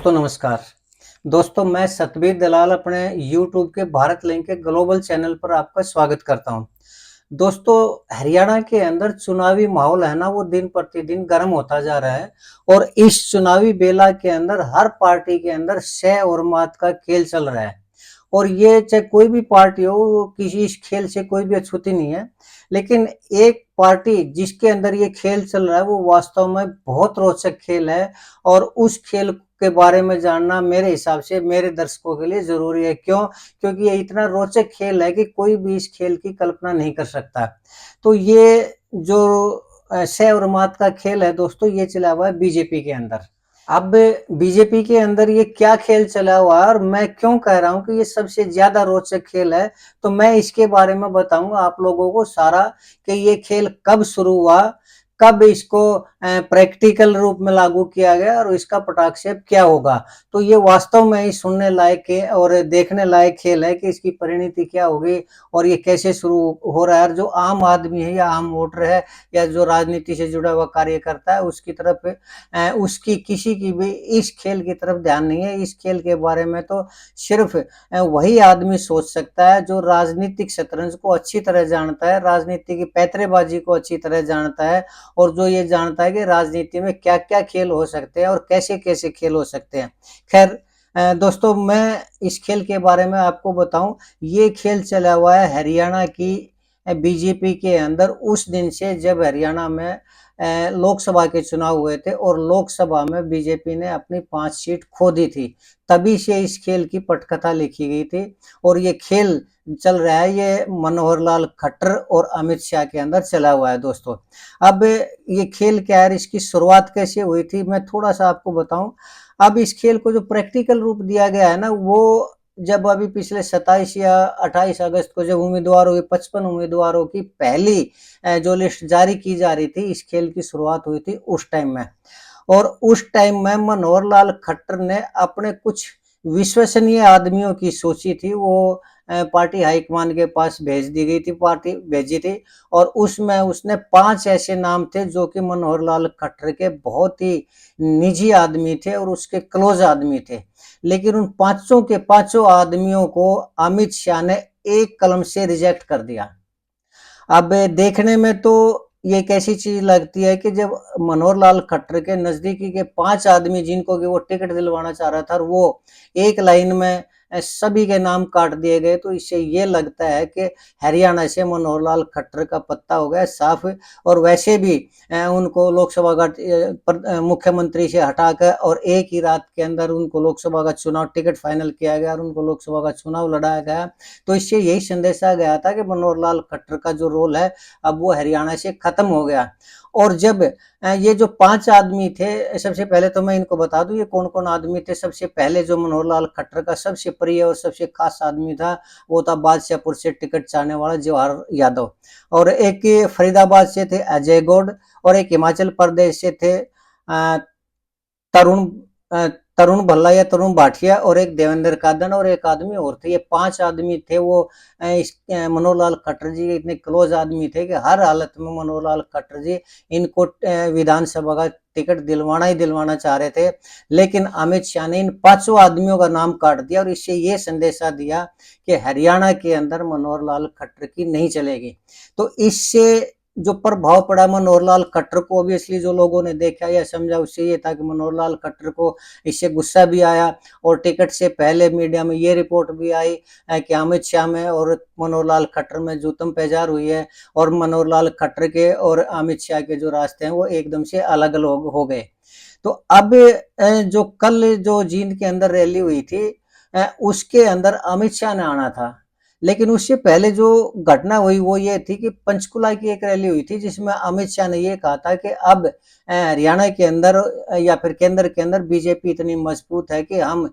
दोस्तों नमस्कार। दोस्तों मैं सतबीर दलाल अपने यूट्यूब के भारत लिंक के ग्लोबल चैनल पर आपका स्वागत करता हूं। दोस्तों हरियाणा के अंदर चुनावी माहौल है ना वो दिन प्रतिदिन गर्म होता जा रहा है और इस चुनावी बेला के अंदर हर पार्टी के अंदर सह और मात का खेल चल रहा है। और ये चाहे कोई भी पार्टी हो वो किसी इस खेल से कोई भी अछूती नहीं है। लेकिन एक पार्टी जिसके अंदर ये खेल चल रहा है वो वास्तव में बहुत रोचक खेल है और उस खेल के बारे में जानना मेरे हिसाब से मेरे दर्शकों के लिए ज़रूरी है। क्यों? क्योंकि ये इतना रोचक खेल है कि कोई भी इस खेल की कल्पना नहीं कर सकता। तो ये जो सह और मात का खेल है दोस्तों ये चला हुआ है बीजेपी के अंदर। अब बीजेपी के अंदर ये क्या खेल चला हुआ है और मैं क्यों कह रहा हूँ कि ये सबसे ज़्यादा रोचक खेल है, तो मैं इसके बारे में बताऊँगा आप लोगों को सारा कि ये खेल कब शुरू हुआ, कब इसको प्रैक्टिकल रूप में लागू किया गया और इसका पटाक्षेप क्या होगा। तो ये वास्तव में ही सुनने लायक है और देखने लायक खेल है कि इसकी परिणति क्या होगी और ये कैसे शुरू हो रहा है और जो आम आदमी है या आम वोटर है या जो राजनीति से जुड़ा हुआ कार्य करता है उसकी तरफ उसकी किसी की भी इस खेल की तरफ ध्यान नहीं है। इस खेल के बारे में तो सिर्फ वही आदमी सोच सकता है जो राजनीतिक शतरंज को अच्छी तरह जानता है, राजनीति की पैंतरेबाजी को अच्छी तरह जानता है और जो ये जानता है कि राजनीति में क्या-क्या खेल हो सकते हैं और कैसे-कैसे खेल हो सकते हैं। खैर दोस्तों मैं इस खेल के बारे में आपको बताऊं, ये खेल चला हुआ है हरियाणा की बीजेपी के अंदर उस दिन से जब हरियाणा में लोकसभा के चुनाव हुए थे और लोकसभा में बीजेपी ने अपनी 5 सीट खो दी थी। तभी से इस खेल की पटकथा लिखी गई थी और ये खेल चल रहा है, ये मनोहर लाल खट्टर और अमित शाह के अंदर चला हुआ है दोस्तों। अब ये खेल क्या है, इसकी शुरुआत कैसे हुई थी मैं थोड़ा-सा आपको बताऊँ। अब इस खेल को जो प्रैक्टिकल रूप दिया गया है ना, वो जब अभी पिछले 27 या 28 अगस्त को जब उम्मीदवारों की 55 उम्मीदवारों की पहली जो लिस्ट जारी की जा रही थी, इस खेल की शुरुआत हुई थी उस टाइम में। और उस टाइम में मनोहर लाल खट्टर ने अपने कुछ विश्वसनीय आदमियों की सूची थी वो पार्टी हाईकमान के पास भेज दी गई थी, पार्टी भेजी थी और उसमें उसने 5 ऐसे नाम थे जो कि मनोहर लाल खट्टर के बहुत ही निजी आदमी थे और उसके क्लोज आदमी थे। लेकिन उन पाँचों के पाँचों आदमियों को अमित शाह ने एक कलम से रिजेक्ट कर दिया। अब देखने में तो ये एक ऐसी चीज लगती है कि जब मनोहर लाल खट्टर के नजदीकी के 5 आदमी जिनको कि वो टिकट दिलवाना चाह रहा था और वो एक लाइन में सभी के नाम काट दिए गए, तो इससे ये लगता है कि हरियाणा से मनोहर लाल खट्टर का पत्ता हो गया साफ। और वैसे भी उनको लोकसभा का मुख्यमंत्री से हटाकर और एक ही रात के अंदर उनको लोकसभा का चुनाव टिकट फाइनल किया गया और उनको लोकसभा का चुनाव लड़ाया गया। तो इससे यही संदेश आ गया था कि मनोहर लाल खट्टर का जो रोल है अब वो हरियाणा से खत्म हो गया। और जब ये जो 5 आदमी थे, सबसे पहले तो मैं इनको बता दूं ये कौन-कौन आदमी थे। सबसे पहले जो मनोहर लाल खट्टर का सबसे प्रिय और सबसे खास आदमी था, वो था बादशाहपुर से टिकट चाहने वाला जवाहर यादव। और एक फरीदाबाद से थे अजय गौड़ और एक हिमाचल प्रदेश से थे तरुण अ, तरुण भल्ला या तरुण भाटिया और एक देवेंद्र कादन और एक आदमी और थे। ये 5 आदमी थे वो मनोहर लाल खट्टर जी के इतने क्लोज आदमी थे कि हर हालत में मनोहर लाल खट्टर जी इनको विधानसभा का टिकट दिलवाना ही दिलवाना चाह रहे थे। लेकिन अमित शाह ने इन 5 आदमियों का नाम काट दिया और इससे ये संदेशा दिया कि हरियाणा के अंदर मनोहर लाल खट्टर की नहीं चलेगी। तो इससे जो प्रभाव पड़ा मनोहर लाल खट्टर को, ऑब्वियसली जो लोगों ने देखा या समझा उससे ये था कि मनोहर लाल खट्टर को इससे गुस्सा भी आया और टिकट से पहले मीडिया में ये रिपोर्ट भी आई कि अमित शाह में और मनोहर लाल खट्टर में जूतम पेजार हुई है और मनोहर लाल खट्टर के और अमित शाह के जो रास्ते हैं वो एकदम से अलग अलग हो गए। तो अब जो कल जो जींद के अंदर रैली हुई थी उसके अंदर अमित शाह ने आना था। लेकिन उससे पहले जो घटना हुई वो ये थी कि पंचकुला की एक रैली हुई थी जिसमें अमित शाह ने ये कहा था कि अब हरियाणा के अंदर या फिर केंद्र के अंदर बीजेपी इतनी मजबूत है कि हम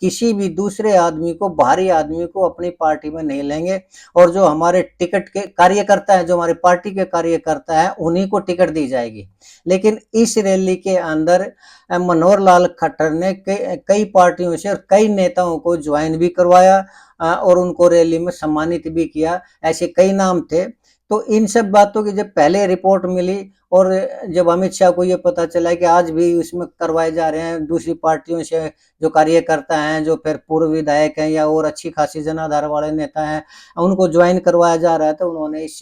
किसी भी दूसरे आदमी को, बाहरी आदमी को अपनी पार्टी में नहीं लेंगे और जो हमारे टिकट के कार्यकर्ता है, जो हमारी पार्टी के कार्यकर्ता है उन्हीं को टिकट दी जाएगी। लेकिन इस रैली के अंदर मनोहर लाल खट्टर ने कई पार्टियों से और कई नेताओं को ज्वाइन भी करवाया और उनको रैली में सम्मानित भी किया। ऐसे कई नाम थे तो इन सब बातों की जब पहले रिपोर्ट मिली और जब अमित शाह को ये पता चला कि आज भी उसमें करवाए जा रहे हैं दूसरी पार्टियों से जो कार्यकर्ता हैं, जो फिर पूर्व विधायक हैं या और अच्छी खासी जनाधार वाले नेता हैं, उनको ज्वाइन करवाया जा रहा है, तो उन्होंने इस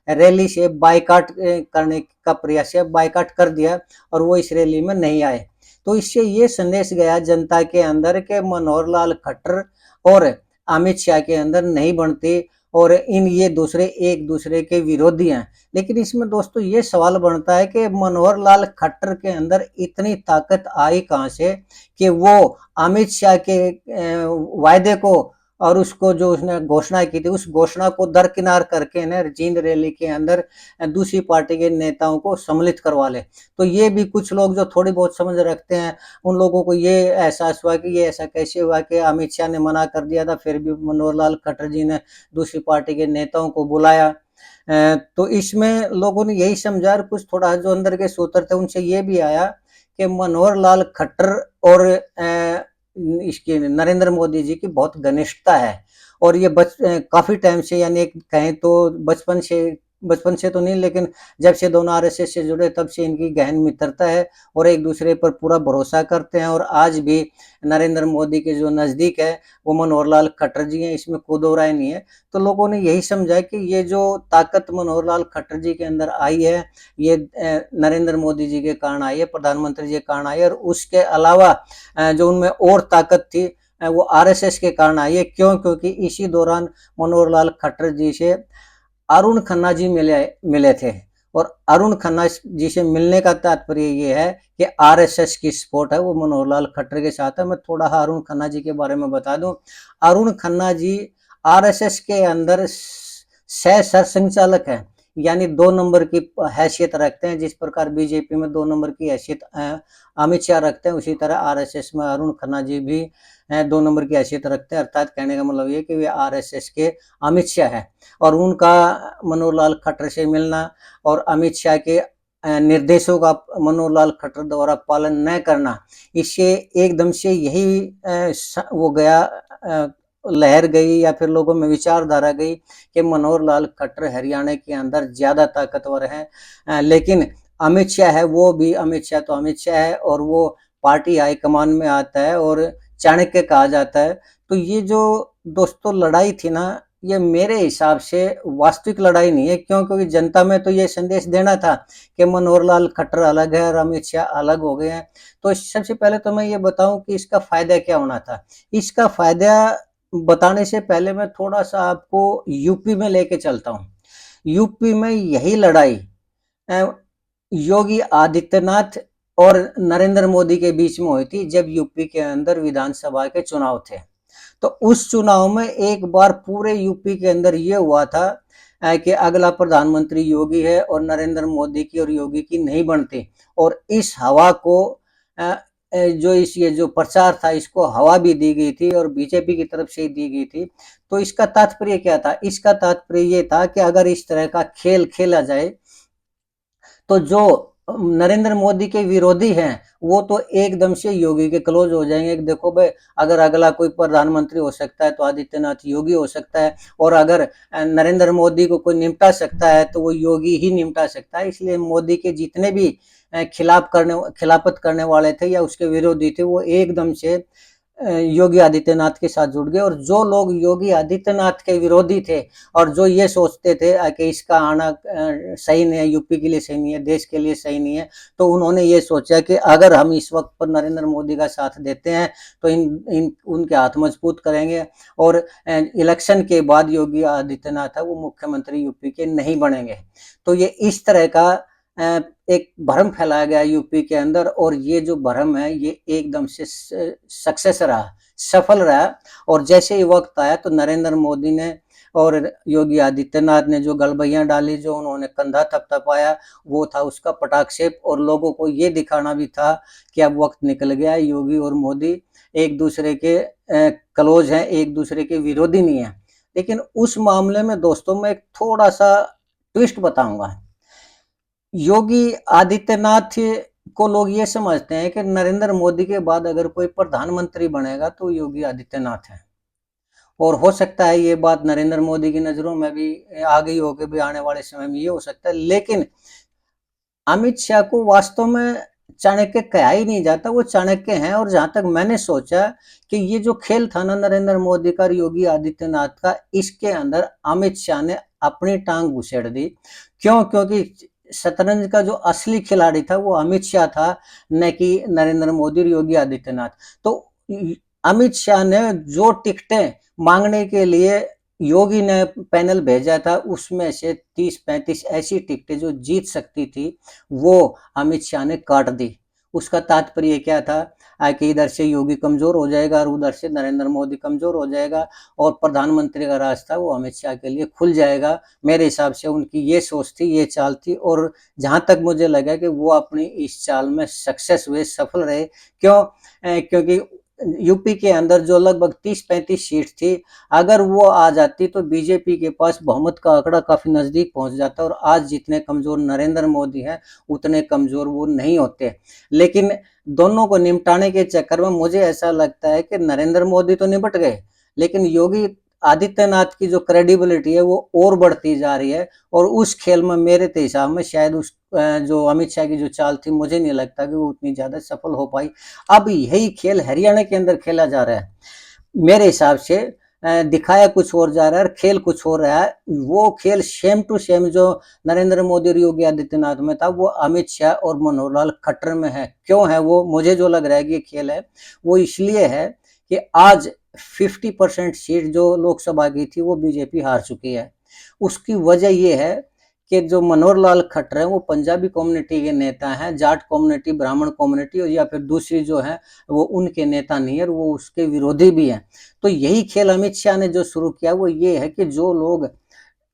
रैली से बायकॉट करने का प्रयास किया, बायकॉट कर दिया और वो इस रैली में नहीं आए। तो इससे ये संदेश गया जनता के अंदर के मनोहर लाल खट्टर और अमित शाह के अंदर नहीं बनती और ये दूसरे एक दूसरे के विरोधी हैं। लेकिन इसमें दोस्तों ये सवाल बनता है कि मनोहर लाल खट्टर के अंदर इतनी ताकत आई कहाँ से कि वो अमित शाह के वायदे को और उसको जो उसने घोषणा की थी उस घोषणा को दरकिनार करके ना जींद रैली के अंदर दूसरी पार्टी के नेताओं को सम्मिलित करवा ले। तो ये भी कुछ लोग जो थोड़ी बहुत समझ रखते हैं, उन लोगों को ये एहसास हुआ कि ये ऐसा कैसे हुआ कि अमित शाह ने मना कर दिया था, फिर भी मनोहर लाल खट्टर जी ने दूसरी पार्टी के नेताओं को बुलाया। तो इसमें लोगों ने यही समझा और कुछ थोड़ा जो अंदर के सूत्र थे उनसे ये भी आया कि मनोहर लाल खट्टर और इसके नरेंद्र मोदी जी की बहुत घनिष्ठता है और ये काफी टाइम से, यानी कहें तो बचपन से तो नहीं, लेकिन जब से दोनों आरएसएस से जुड़े तब से इनकी गहन मित्रता है और एक दूसरे पर पूरा भरोसा करते हैं। और आज भी नरेंद्र मोदी के जो नजदीक है वो मनोहर लाल खट्टर जी हैं, इसमें कोई दो राय नहीं है। तो लोगों ने यही समझा कि ये जो ताकत मनोहर लाल खट्टर जी के अंदर आई है ये नरेंद्र मोदी जी के कारण आई है, प्रधानमंत्री जी के कारण आई है, और उसके अलावा जो उनमें और ताकत थी वो आरएसएस के कारण आई है। क्यों? क्योंकि इसी दौरान मनोहर लाल खट्टर जी से अरुण खन्ना जी मिले थे और अरुण खन्ना जी से मिलने का तात्पर्य ये है कि आरएसएस की सपोर्ट है वो मनोहर लाल खट्टर के साथ है। मैं थोड़ा अरुण खन्ना जी के बारे में बता दूं। अरुण खन्ना जी आरएसएस के अंदर सह संचालक है, यानी 2 नंबर की हैसियत रखते हैं। जिस प्रकार बीजेपी में 2 नंबर की हैसियत अमित शाह रखते हैं, उसी तरह आरएसएस में अरुण खन्ना जी भी 2 नंबर की हैसियत रखते हैं। अर्थात कहने का मतलब ये कि वे आरएसएस के अमित शाह है और उनका मनोहर लाल खट्टर से मिलना और अमित शाह के निर्देशों का मनोहर लाल खट्टर द्वारा पालन न करना, इससे एकदम से यही वो गया, लहर गई या फिर लोगों में विचारधारा गई कि मनोहर लाल खट्टर हरियाणा के अंदर ज्यादा ताकतवर है। लेकिन अमित शाह है, वो भी अमित शाह तो अमित शाह है और वो पार्टी हाईकमान में आता है और चाणक्य कहा जाता है। तो ये जो दोस्तों लड़ाई थी ना, ये मेरे हिसाब से वास्तविक लड़ाई नहीं है। क्यों? क्योंकि जनता में तो ये संदेश देना था कि मनोहर लाल खट्टर अलग है और अमित शाह अलग हो गए हैं। तो सबसे पहले तो मैं ये बताऊं कि इसका फायदा क्या होना था। इसका फायदा बताने से पहले मैं थोड़ा सा आपको यूपी में लेके चलता हूँ। यूपी में यही लड़ाई योगी आदित्यनाथ और नरेंद्र मोदी के बीच में हुई थी जब यूपी के अंदर विधानसभा के चुनाव थे। तो उस चुनाव में एक बार पूरे यूपी के अंदर ये हुआ था कि अगला प्रधानमंत्री योगी है और नरेंद्र मोदी की और योगी की नहीं बनती। और इस हवा को जो ये जो प्रचार था इसको हवा भी दी गई थी और बीजेपी की तरफ से ही दी गई थी। तो इसका तात्पर्य क्या था? इसका तात्पर्य ये था कि अगर इस तरह का खेल खेला जाए तो जो नरेंद्र मोदी के विरोधी हैं वो तो एकदम से योगी के क्लोज हो जाएंगे। देखो भाई, अगर अगला कोई प्रधानमंत्री हो सकता है तो आदित्यनाथ योगी हो सकता है, और अगर नरेंद्र मोदी को कोई निपटा सकता है तो वो योगी ही निपटा सकता है। इसलिए मोदी के जितने भी खिलाफत करने वाले थे या उसके विरोधी थे वो एकदम से योगी आदित्यनाथ के साथ जुड़ गए। और जो लोग योगी आदित्यनाथ के विरोधी थे और जो ये सोचते थे कि इसका आना सही नहीं है, यूपी के लिए सही नहीं है, देश के लिए सही नहीं है, तो उन्होंने ये सोचा कि अगर हम इस वक्त पर नरेंद्र मोदी का साथ देते हैं तो उनके हाथ मजबूत करेंगे और इलेक्शन के बाद योगी आदित्यनाथ है वो मुख्यमंत्री यूपी के नहीं बनेंगे। तो ये इस तरह का एक भ्रम फैलाया गया यूपी के अंदर और ये जो भ्रम है ये एकदम से सक्सेस रहा, सफल रहा। और जैसे ही वक्त आया तो नरेंद्र मोदी ने और योगी आदित्यनाथ ने जो गलबैयां डाली, जो उन्होंने कंधा थपथपाया, वो था उसका पटाक्षेप। और लोगों को ये दिखाना भी था कि अब वक्त निकल गया है, योगी और मोदी एक दूसरे के क्लोज हैं, एक दूसरे के विरोधी नहीं है। लेकिन उस मामले में दोस्तों मैं एक थोड़ा सा ट्विस्ट बताऊंगा। योगी आदित्यनाथ को लोग ये समझते हैं कि नरेंद्र मोदी के बाद अगर कोई प्रधानमंत्री बनेगा तो योगी आदित्यनाथ है, और हो सकता है ये बात नरेंद्र मोदी की नज़रों में भी आ गई हो कि भी आने वाले समय में ये हो सकता है, लेकिन अमित शाह को वास्तव में चाणक्य कहा ही नहीं जाता, वो चाणक्य हैं। और जहां तक मैंने सोचा कि ये जो खेल था ना नरेंद्र मोदी का और योगी आदित्यनाथ का, इसके अंदर अमित शाह ने अपनी टांग घुसेड़ दी। क्यों? क्योंकि शतरंज का जो असली खिलाड़ी था वो अमित शाह था, न कि नरेंद्र मोदी और योगी आदित्यनाथ। तो अमित शाह ने जो टिकटें मांगने के लिए योगी ने पैनल भेजा था, उसमें से 30-35 ऐसी टिकटें जो जीत सकती थी, वो अमित शाह ने काट दी। उसका तात्पर्य क्या था कि इधर से योगी कमजोर हो जाएगा और उधर से नरेंद्र मोदी कमजोर हो जाएगा और प्रधानमंत्री का रास्ता वो अमित शाह के लिए खुल जाएगा। मेरे हिसाब से उनकी ये सोच थी, ये चाल थी, और जहां तक मुझे लगा कि वो अपनी इस चाल में सक्सेस हुए, सफल रहे। क्यों? क्योंकि यूपी के अंदर जो लगभग 30-35 सीट थी, अगर वो आ जाती तो बीजेपी के पास बहुमत का आंकड़ा काफी नजदीक पहुंच जाता, और आज जितने कमजोर नरेंद्र मोदी हैं उतने कमजोर वो नहीं होते। लेकिन दोनों को निपटाने के चक्कर में मुझे ऐसा लगता है कि नरेंद्र मोदी तो निपट गए, लेकिन योगी आदित्यनाथ की जो क्रेडिबिलिटी है वो और बढ़ती जा रही है। और उस खेल में मेरे हिसाब में शायद उस जो अमित शाह की जो चाल थी, मुझे नहीं लगता कि वो उतनी ज्यादा सफल हो पाई। अब यही खेल हरियाणा के अंदर खेला जा रहा है, मेरे हिसाब से दिखाया कुछ और जा रहा है और खेल कुछ हो रहा है। वो खेल सेम टू सेम जो नरेंद्र मोदी और योगी आदित्यनाथ में था, वो अमित शाह और मनोहर लाल खट्टर में है। क्यों है वो? मुझे जो लग रहा है कि ये खेल है वो इसलिए है कि आज 50% सीट जो लोकसभा की थी वो बीजेपी हार चुकी है। उसकी वजह ये है कि जो मनोहर लाल खट्टर है वो पंजाबी कम्युनिटी के नेता हैं, जाट कम्युनिटी, ब्राह्मण कम्युनिटी और या फिर दूसरी जो है वो उनके नेता नहीं है, वो उसके विरोधी भी हैं। तो यही खेल अमित शाह ने जो शुरू किया वो ये है कि जो लोग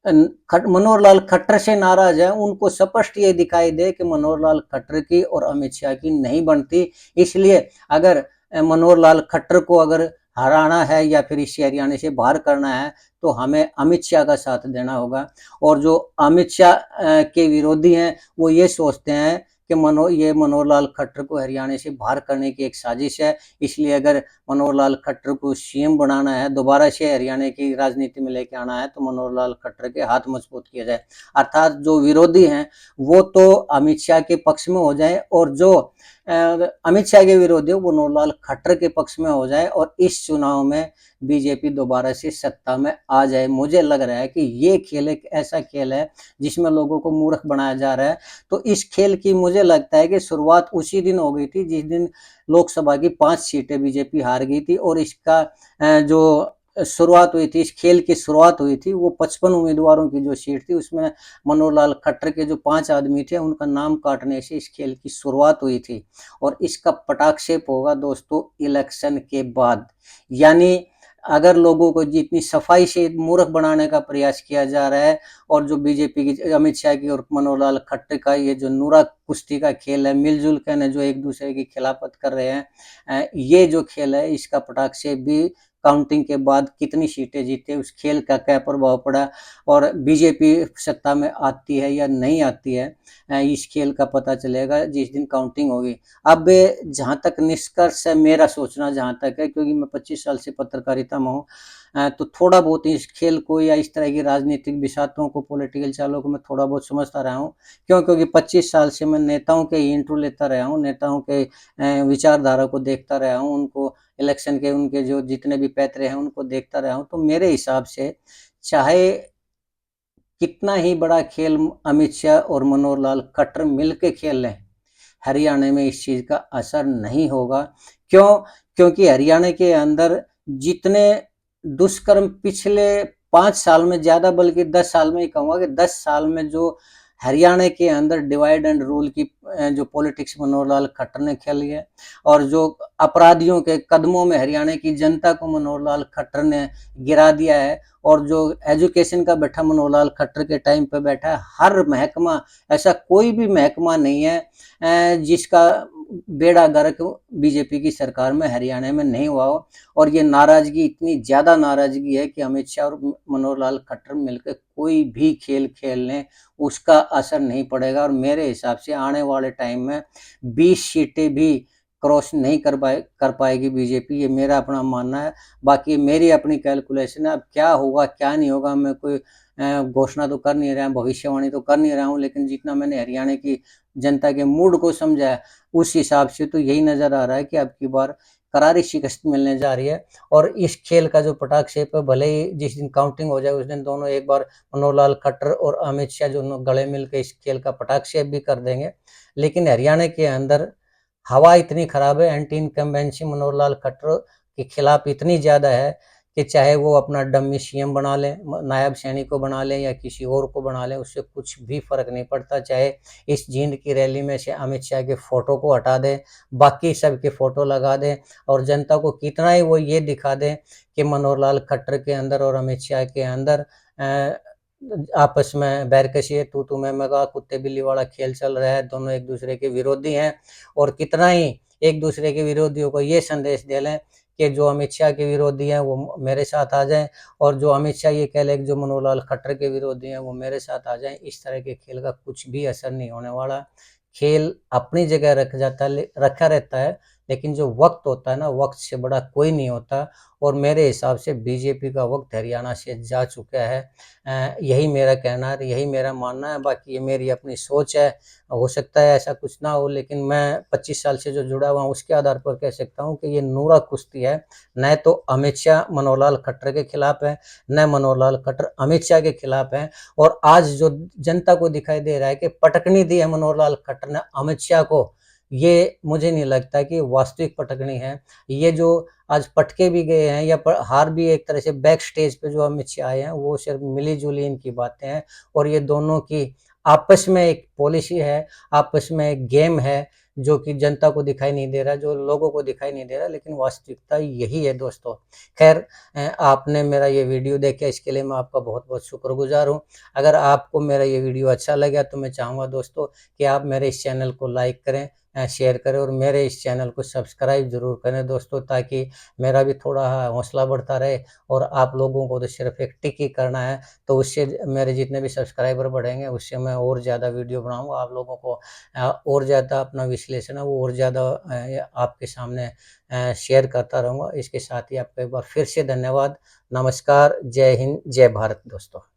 मनोहर लाल खट्टर से नाराज है, उनको स्पष्ट ये दिखाई दे कि मनोहर लाल खट्टर की और अमित शाह की नहीं बनती। इसलिए अगर मनोहर लाल खट्टर को अगर हराना है या फिर इस हरियाणा से बाहर करना है तो हमें अमित शाह का साथ देना होगा। और जो अमित शाह के विरोधी हैं वो ये सोचते हैं कि ये मनोहर लाल खट्टर को हरियाणा से बाहर करने की एक साजिश है। इसलिए अगर मनोहर लाल खट्टर को सीएम बनाना है, दोबारा से हरियाणा की राजनीति में लेके आना है, तो मनोहर लाल खट्टर के हाथ मजबूत किया जाए। अर्थात जो विरोधी हैं वो तो अमित शाह के पक्ष में हो जाए और जो अमित शाह के विरोधी वो मनोहर लाल खट्टर के पक्ष में हो जाए और इस चुनाव में बीजेपी दोबारा से सत्ता में आ जाए। मुझे लग रहा है कि ये खेल एक ऐसा खेल है जिसमें लोगों को मूर्ख बनाया जा रहा है। तो इस खेल की मुझे लगता है कि शुरुआत उसी दिन हो गई थी जिस दिन लोकसभा की 5 सीटें बीजेपी हार गई थी, और इसका जो शुरुआत हुई थी, इस खेल की शुरुआत हुई थी, वो 55 उम्मीदवारों की जो सीट थी उसमें मनोहर लाल खट्टर के जो 5 आदमी थे उनका नाम काटने से इस खेल की शुरुआत हुई थी। और इसका पटाक्षेप होगा दोस्तों इलेक्शन के बाद। यानी अगर लोगों को जितनी सफाई से मूर्ख बनाने का प्रयास किया जा रहा है, और जो बीजेपी की अमित शाह की और मनोहर लाल खट्टर का ये जो नूरा कुश्ती का खेल है, मिलजुल कर जो एक दूसरे की खिलाफत कर रहे हैं, ये जो खेल है इसका पटाक्षेप भी काउंटिंग के बाद कितनी सीटें जीते उस खेल का क्या प्रभाव पड़ा और बीजेपी सत्ता में आती है या नहीं आती है, इस खेल का पता चलेगा जिस दिन काउंटिंग होगी। अब जहाँ तक निष्कर्ष है मेरा सोचना जहाँ तक है, क्योंकि मैं 25 साल से पत्रकारिता में हूँ, तो थोड़ा बहुत इस खेल को या इस तरह की राजनीतिक विषादों को, पॉलिटिकल चालों को मैं थोड़ा बहुत समझता रहा हूँ। क्यों? क्योंकि 25 साल से मैं नेताओं के इंटरव्यू लेता रहा हूँ, नेताओं के विचारधारा को देखता रहा हूँ, उनको इलेक्शन के उनके जो जितने भी पैतरे हैं उनको देखता रहा हूँ। तो मेरे हिसाब से चाहे कितना ही बड़ा खेल अमित शाह और मनोहर लाल खट्टर मिलके खेल लें, हरियाणा में इस चीज का असर नहीं होगा। क्यों? क्योंकि हरियाणा के अंदर जितने दुष्कर्म पिछले 5 साल में, ज्यादा बल्कि 10 साल में ही कहूंगा कि 10 साल में जो हरियाणा के अंदर डिवाइड एंड रूल की जो पॉलिटिक्स मनोहर लाल खट्टर ने खेली है, और जो अपराधियों के कदमों में हरियाणा की जनता को मनोहर लाल खट्टर ने गिरा दिया है, और जो एजुकेशन का बैठा मनोहर लाल खट्टर के टाइम पे बैठा है, हर महकमा, ऐसा कोई भी महकमा नहीं है जिसका बेड़ा गर्क बीजेपी की सरकार में हरियाणा में नहीं हुआ हो। और ये नाराजगी, इतनी ज्यादा नाराजगी है कि अमित शाह और मनोहर लाल खट्टर मिलकर कोई भी खेल खेल लें उसका असर नहीं पड़ेगा। और मेरे हिसाब से आने वाले टाइम में 20 सीटें भी क्रॉस नहीं कर पाएगी बीजेपी, ये मेरा अपना मानना है। बाकी मेरी अपनी कैलकुलेशन है, अब क्या होगा क्या नहीं होगा, मैं कोई घोषणा तो कर नहीं रहा, भविष्यवाणी तो कर नहीं रहा हूँ, लेकिन जितना मैंने हरियाणा की जनता के मूड को समझा है उस हिसाब से तो यही नजर आ रहा है कि अब की बार करारी शिकस्त मिलने जा रही है। और इस खेल का जो पटाक्षेप है, भले ही जिस दिन काउंटिंग हो जाए उस दिन दोनों एक बार मनोहर लाल खट्टर और अमित शाह जो गले मिलकर इस खेल का पटाक्षेप भी कर देंगे, लेकिन हरियाणा के अंदर हवा इतनी खराब है, एंटी इनकम्बेंसी मनोहर लाल खट्टर के खिलाफ इतनी ज्यादा है कि चाहे वो अपना डम्मी सीएम बना लें, नायब सैनिक को बना लें या किसी और को बना लें, उससे कुछ भी फर्क नहीं पड़ता। चाहे इस जींद की रैली में से अमित शाह के फोटो को हटा दें, बाकी सब के फोटो लगा दें, और जनता को कितना ही वो ये दिखा दें कि मनोहर लाल खट्टर के अंदर और अमित शाह के अंदर आपस में बैरकशी है, तू मैं का कुत्ते बिल्ली वाला खेल चल रहा है, दोनों एक दूसरे के विरोधी हैं। और कितना ही एक दूसरे के विरोधियों को ये संदेश दे लें कि जो अमित शाह के विरोधी हैं वो मेरे साथ आ जाएं, और जो अमित शाह ये कह लें जो मनोहर लाल खट्टर के विरोधी हैं वो मेरे साथ आ जाएं, इस तरह के खेल का कुछ भी असर नहीं होने वाला। खेल अपनी जगह रखा रहता है, लेकिन जो वक्त होता है ना, वक्त से बड़ा कोई नहीं होता। और मेरे हिसाब से बीजेपी का वक्त हरियाणा से जा चुका है। यही मेरा कहना है, यही मेरा मानना है। बाकी ये मेरी अपनी सोच है, हो सकता है ऐसा कुछ ना हो, लेकिन मैं 25 साल से जो जुड़ा हुआ हूँ उसके आधार पर कह सकता हूँ कि ये नूरा कुश्ती है। न तो अमित शाह मनोहर लाल खट्टर के खिलाफ है, न मनोहर लाल खट्टर अमित शाह के खिलाफ है। और आज जो जनता को दिखाई दे रहा है कि पटकनी दी है मनोहर लाल खट्टर ने अमित शाह को, ये मुझे नहीं लगता कि वास्तविक पटकनी है। ये जो आज पटके भी गए हैं या हार भी एक तरह से बैक स्टेज पे जो अमित शाह आए हैं, वो सिर्फ मिली जुली इनकी बातें हैं। और ये दोनों की आपस में एक पॉलिसी है, आपस में एक गेम है, जो कि जनता को दिखाई नहीं दे रहा, जो लोगों को दिखाई नहीं दे रहा, लेकिन वास्तविकता यही है दोस्तों। खैर, आपने मेरा ये वीडियो देखा, इसके लिए मैं आपका बहुत बहुत शुक्रगुजार हूँ। अगर आपको मेरा ये वीडियो अच्छा लगा तो मैं चाहूँगा दोस्तों कि आप मेरे इस चैनल को लाइक करें, शेयर करें, और मेरे इस चैनल को सब्सक्राइब जरूर करें दोस्तों, ताकि मेरा भी थोड़ा हौसला बढ़ता रहे। और आप लोगों को तो सिर्फ एक टिक ही करना है, तो उससे मेरे जितने भी सब्सक्राइबर बढ़ेंगे उससे मैं और ज़्यादा वीडियो बनाऊंगा, आप लोगों को और ज़्यादा अपना विश्लेषण है वो और ज़्यादा आपके सामने शेयर करता रहूँगा। इसके साथ ही आपका एक बार फिर से धन्यवाद। नमस्कार, जय हिंद, जय भारत दोस्तों।